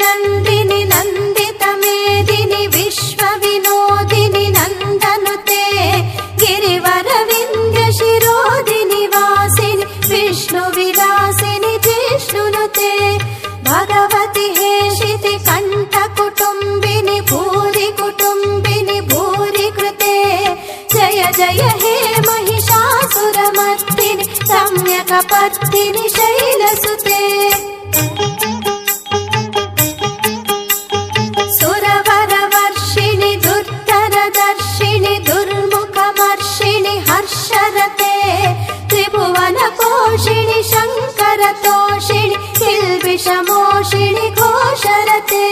नन्दिनि नन्दितमेदिनि विश्वविनोदिनि नन्दनुते गिरिवरविन्द्यशिरोदिनि वासिनि विष्णुविलासिनि जिष्णुनुते भगवति हेशिति कण्ठकुटुम्बिनि भूरि कुटुम्बिनि भूरि कृते जय जय हे महिषासुरमर्दिनि सम्यकपर्दिनि शैलसुते सुरवरवर्षिणि दुर्धरदर्शिनि दुर्मुखमर्षिणि हर्षरते त्रिभुवनपोषिणि शङ्करतोषिणि किल्बिषमोषिणि घोषरते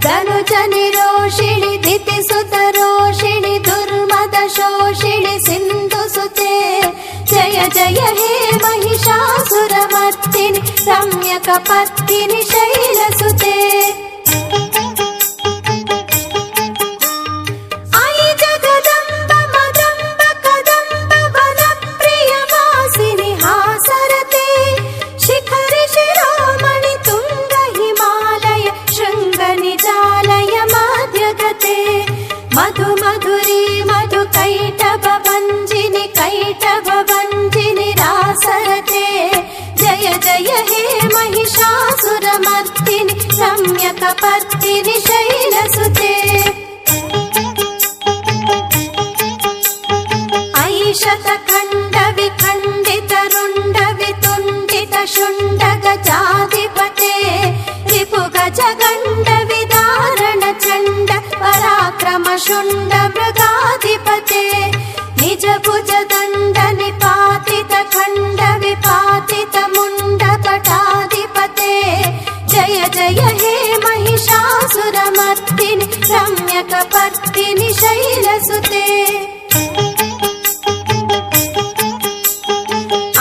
धनुजनिरोषिणि दितिसुतरोषिणि दुर्मदशोषिणि सिन्धुसुते जय जय हे महिषासुरमर्दिनि सम्यकपर्दिनि शैलसुते मधु मधुरी मधु कैटभवञ्जिनि कैटभवञ्जिनि रासरते जय जय हे महिषासुरमर्दिनि सम्यकपर्दिनि शैलसुते ऐशतखण्डविखण्डितरुण्डवितुण्डितशुण्डगजाधिपते रिपुगजगण्डविदारणचण्ड पराक्रमशुण्डमृगाधिपते निजभुजदण्ड निपातितखण्डविपातितमुण्डकटाधिपते जय जय हे महिषासुरमर्दिनि सम्यकपर्दिनि शैलसुते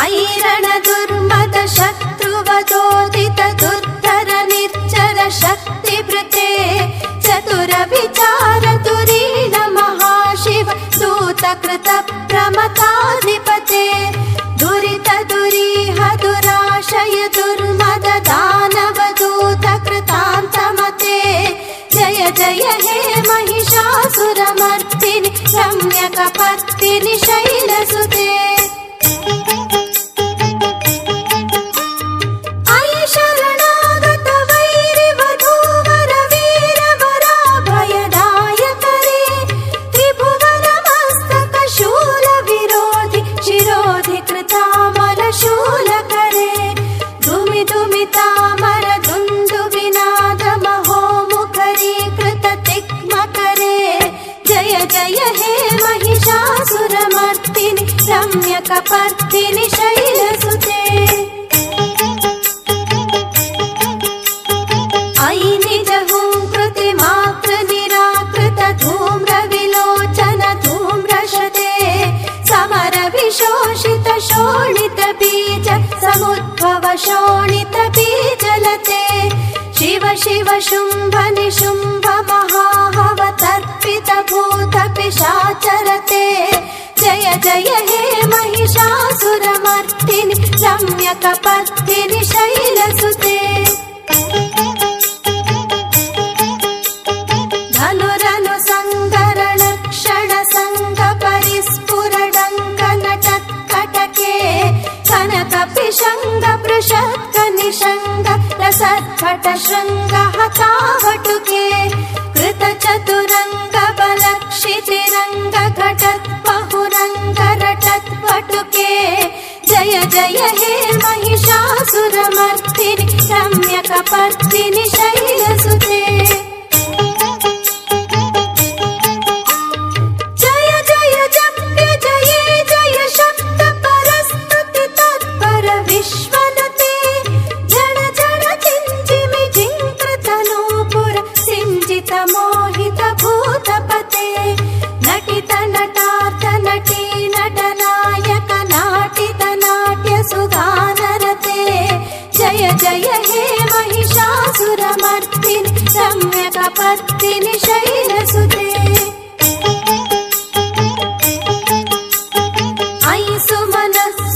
ऐरणदुर्मद शत्रुवदोदित दुर्धर निर्जर शक्तिभृते चतुरविचार तुरीण महाशिव दूतकृत प्रमथाधिपते दुरित दुरीह दुराशय दुर्मद दानव दूतकृतान्तमते जय जय हे महिषासुरमर्दिनि सम्यकपर्दिनि शैलसुते जय हे महिषासुरमर्दिनि सम्यकपर्दिनि शैलसुते अयि निजहुंकृति मातृनिराकृत धूम्रविलोचन धूम्रशते समरविशोषित शोणित बीज समुद्भव शोणित बीजलते शिव शिव शुम्भ निशुम्भ महाहवतर्पित भूत पिशाचरते जय जय हे महिषासुरमर्दिनि सम्यकपर्दिनि शैलसुते धनुरनु संगरण क्षण संग परिस्फुरडङ्कनटत्कटके कनकपिशङ्ग पृषत्क निशङ्ग रसत्कट शृङ्ग हतावटुके कृत चतुरङ्ग बलक्षितिरङ्ग घटत् बहुरङ्ग रटत् वटुके जय जय हे महिषासुरमर्दिनि सम्यकपर्दिनि शैलसुते जय जय जप्य जये जय शब्द परस्तुति तत्पर विश्वनुते जन जन चिञ्जिमि जिङ्कृतनूपुर सिञ्जित मोहित भूतपते नटित नटार्थ नटी नटनायक नाटित नाट्य सुगानरते जय जय हे महिषासुरमर्दिनि सम्यकपर्दिनि शैलसुते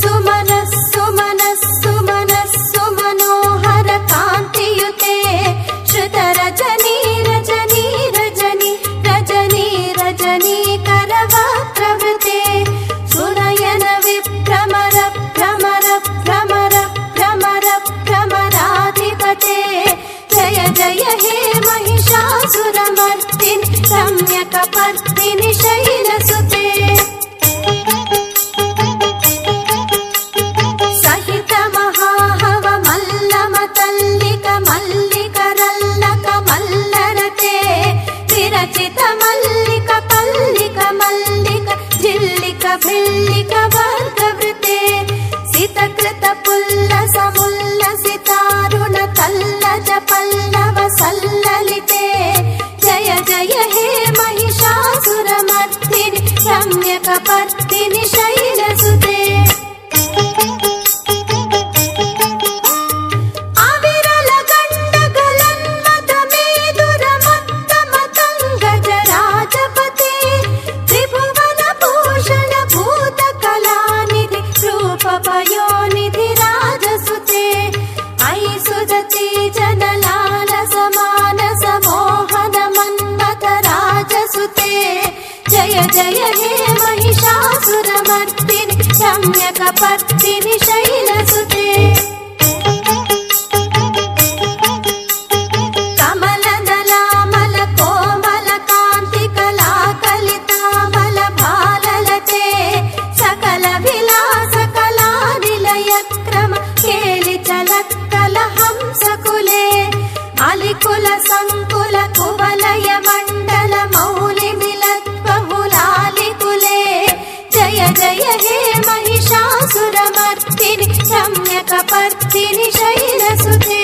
सुमनः सुमनः सुमनः सुमनोहर कान्तियुते श्रुत जय हे महिषासुरमर्दिनि रम्यकपर्दिनि शैलसुते सहित महाहव मल्लम तल्लिक मल्लिकरल्लक मल्लरते विरचित मल्लिक पल्लिक मल्लिक झिल्लिक भिल्लिक वर्गवृते सितकृत पुल्लस मुल्लसितारुण तल्लज पल्लव सल्ललिते जय जय हे महिषासुरमर्दिनि रम्यकपर्दिनि शैलसुते पयोनिधि राजसुते ऐ सुदति जनलाल समानस मोहन मन्मथ राजसुते जय जय हे महिषासुरमर्दिनि रम्यकपर्दिनि शैलसुते कमलदलामल कोमल कान्ति कलाकलितामल भाललते सकल विलास क्रम केलि चलत्कल हंसकुले अलिकुल संकुल कुवलय मंडल मौलि मिलत् बहुलालिकुले जय जय हे महिषासुरमर्दिनि रम्यकपर्दिनि शैलसुते